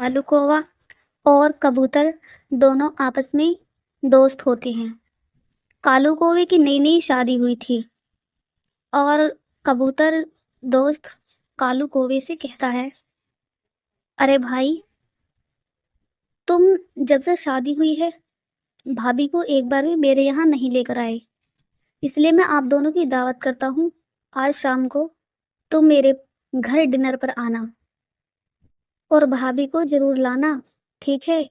कालू कौवा और कबूतर दोनों आपस में दोस्त होते हैं। कालू कौवे की नई-नई शादी हुई थी और कबूतर दोस्त कालू कौवे से कहता है, अरे भाई, तुम जब से शादी हुई है, भाभी को एक बार भी मेरे यहाँ नहीं लेकर आए। इसलिए मैं आप दोनों की दावत करता हूँ, आज शाम को तुम मेरे घर डिनर पर आना और भाभी को ज़रूर लाना, ठीक है?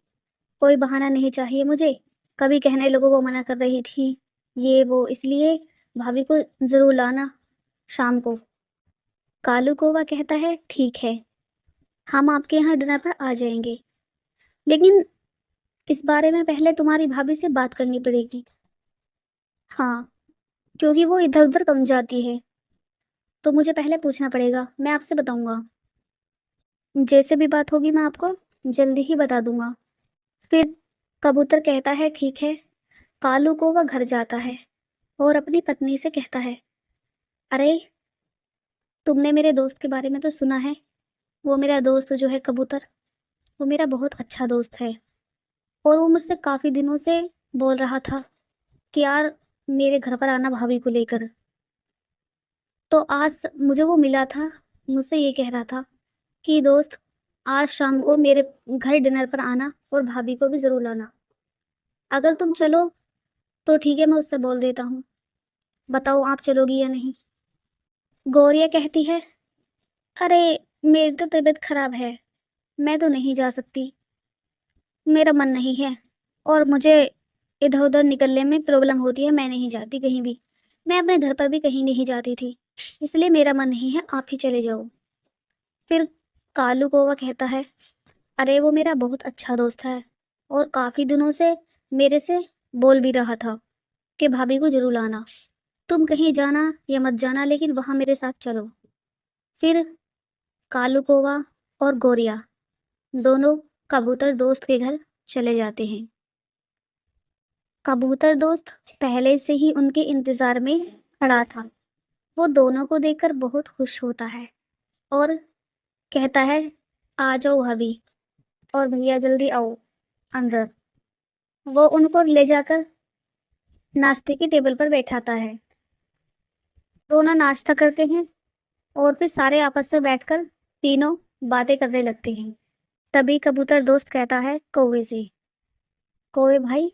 कोई बहाना नहीं चाहिए मुझे। कभी कहने लोगों को मना कर रही थी, ये वो, इसलिए भाभी को ज़रूर लाना शाम को। कालू कौवा कहता है, ठीक है, हम आपके यहाँ डिनर पर आ जाएँगे। लेकिन इस बारे में पहले तुम्हारी भाभी से बात करनी पड़ेगी। हाँ, क्योंकि वो इधर-उधर कम जाती है, तो मुझे पहले पूछना पड़ेगा, मैं आपसे बताऊँगा। जैसे भी बात होगी मैं आपको जल्दी ही बता दूँगा। फिर कबूतर कहता है, ठीक है। कालू कौवा घर जाता है और अपनी पत्नी से कहता है, अरे, तुमने मेरे दोस्त के बारे में तो सुना है। वो मेरा दोस्त जो है कबूतर, वो मेरा बहुत अच्छा दोस्त है और वो मुझसे काफ़ी दिनों से बोल रहा था कि यार मेरे घर पर आना भाभी को लेकर। तो आज मुझे वो मिला था, मुझसे ये कह रहा था कि दोस्त, आज शाम को मेरे घर डिनर पर आना और भाभी को भी ज़रूर लाना। अगर तुम चलो तो ठीक है, मैं उससे बोल देता हूँ। बताओ आप चलोगी या नहीं? गौरिया कहती है, अरे, मेरी तो तबीयत खराब है, मैं तो नहीं जा सकती, मेरा मन नहीं है और मुझे इधर-उधर निकलने में प्रॉब्लम होती है, मैं नहीं जाती कहीं भी। मैं अपने घर पर भी कहीं नहीं जाती थी, इसलिए मेरा मन नहीं है, आप ही चले जाओ। फिर कालू कौवा कहता है, अरे वो मेरा बहुत अच्छा दोस्त है और काफ़ी दिनों से मेरे से बोल भी रहा था कि भाभी को ज़रूर लाना। तुम कहीं जाना या मत जाना, लेकिन वहाँ मेरे साथ चलो। फिर कालू कौवा और गौरिया दोनों कबूतर दोस्त के घर चले जाते हैं। कबूतर दोस्त पहले से ही उनके इंतज़ार में खड़ा था। वो दोनों को देखकर बहुत खुश होता है और कहता है, आ जाओ भाभी और भैया जल्दी आओ अंदर। वो उनको ले जाकर नाश्ते की टेबल पर बैठाता है। दोनों नाश्ता करते हैं और फिर सारे आपस में बैठकर तीनों बातें करने लगते हैं। तभी कबूतर दोस्त कहता है कौवे से, कौवे भाई,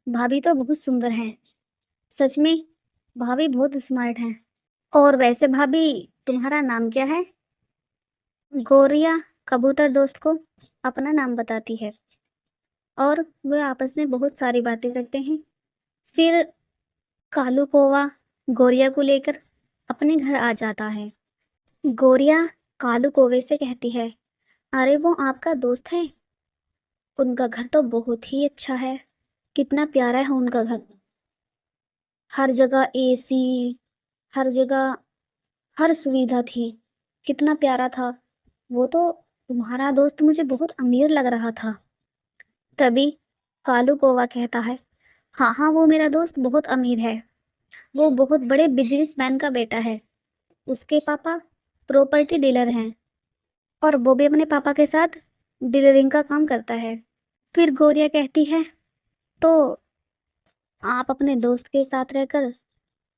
भाभी तो बहुत सुंदर हैं। सच में भाभी बहुत स्मार्ट हैं। और वैसे भाभी, तुम्हारा नाम क्या है? गौरिया कबूतर दोस्त को अपना नाम बताती है और वे आपस में बहुत सारी बातें करते हैं। फिर कालू कौवा गौरिया को लेकर अपने घर आ जाता है। गौरिया कालू कौवे से कहती है, अरे वो आपका दोस्त है? उनका घर तो बहुत ही अच्छा है। कितना प्यारा है उनका घर। हर जगह एसी, हर जगह हर सुविधा थी। कितना प्यारा था। वो तो तुम्हारा दोस्त मुझे बहुत अमीर लग रहा था। तभी कालू कौवा कहता है, हाँ हाँ, वो मेरा दोस्त बहुत अमीर है। वो बहुत बड़े बिजनेसमैन का बेटा है। उसके पापा प्रॉपर्टी डीलर हैं और वो भी अपने पापा के साथ डीलरिंग का काम करता है। फिर गौरिया कहती है, तो आप अपने दोस्त के साथ रहकर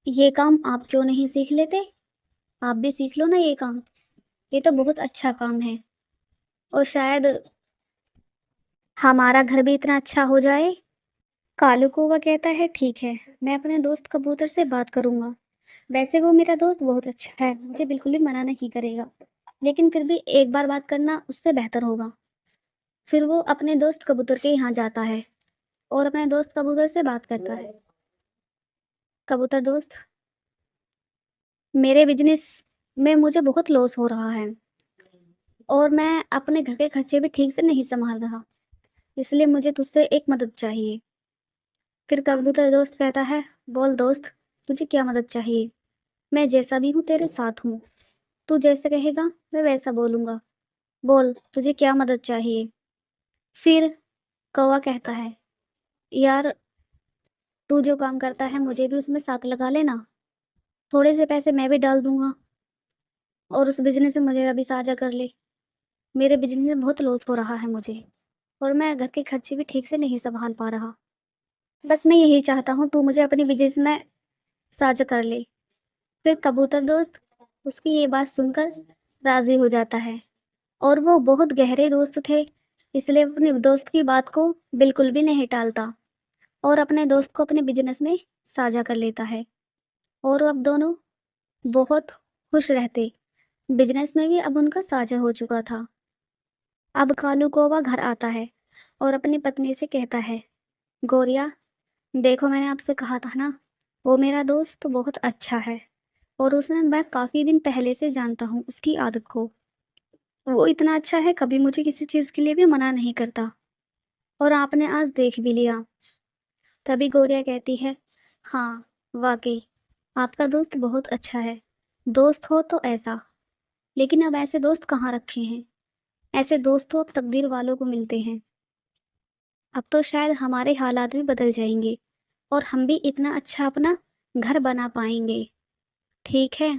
ये काम आप क्यों नहीं सीख लेते? आप भी सीख लो ना ये काम। ये तो बहुत अच्छा काम है और शायद हमारा घर भी इतना अच्छा हो जाए। कालू कौवा कहता है, ठीक है, मैं अपने दोस्त कबूतर से बात करूंगा। वैसे वो मेरा दोस्त बहुत अच्छा है, मुझे बिल्कुल भी मना नहीं करेगा, लेकिन फिर भी एक बार बात करना उससे बेहतर होगा। फिर वो अपने दोस्त कबूतर के यहाँ जाता है और अपने दोस्त कबूतर से बात करता है। कबूतर दोस्त, मेरे बिजनेस में मुझे बहुत लॉस हो रहा है और मैं अपने घर के खर्चे भी ठीक से नहीं संभाल रहा, इसलिए मुझे तुझसे एक मदद चाहिए। फिर कबूतर दोस्त कहता है, बोल दोस्त, तुझे क्या मदद चाहिए? मैं जैसा भी हूँ तेरे साथ हूँ। तू जैसे कहेगा मैं वैसा बोलूँगा। बोल, तुझे क्या मदद चाहिए? फिर कौवा कहता है, यार, तू जो काम करता है मुझे भी उसमें साथ लगा लेना। थोड़े से पैसे मैं भी डाल दूँगा और उस बिज़नेस में मुझे भी साझा कर ले। मेरे बिजनेस में बहुत लॉस हो रहा है मुझे और मैं घर के खर्चे भी ठीक से नहीं संभाल पा रहा। बस मैं यही चाहता हूँ तू मुझे अपनी बिजनेस में साझा कर ले। फिर कबूतर दोस्त उसकी ये बात सुनकर राज़ी हो जाता है और वो बहुत गहरे दोस्त थे, इसलिए अपने दोस्त की बात को बिल्कुल भी नहीं टालता और अपने दोस्त को अपने बिजनेस में साझा कर लेता है और अब दोनों बहुत खुश रहते। बिजनेस में भी अब उनका साझा हो चुका था। अब कालू कौवा घर आता है और अपनी पत्नी से कहता है, गोरिया, देखो मैंने आपसे कहा था ना, वो मेरा दोस्त बहुत अच्छा है और उसने मैं काफ़ी दिन पहले से जानता हूँ उसकी आदत को। वो इतना अच्छा है, कभी मुझे किसी चीज़ के लिए भी मना नहीं करता और आपने आज देख भी लिया। तभी गोरिया कहती है, हाँ, वाक़ई आपका दोस्त बहुत अच्छा है। दोस्त हो तो ऐसा, लेकिन अब ऐसे दोस्त कहाँ रखे हैं? ऐसे दोस्त तो अब तकदीर वालों को मिलते हैं। अब तो शायद हमारे हालात भी बदल जाएँगे और हम भी इतना अच्छा अपना घर बना पाएँगे। ठीक है?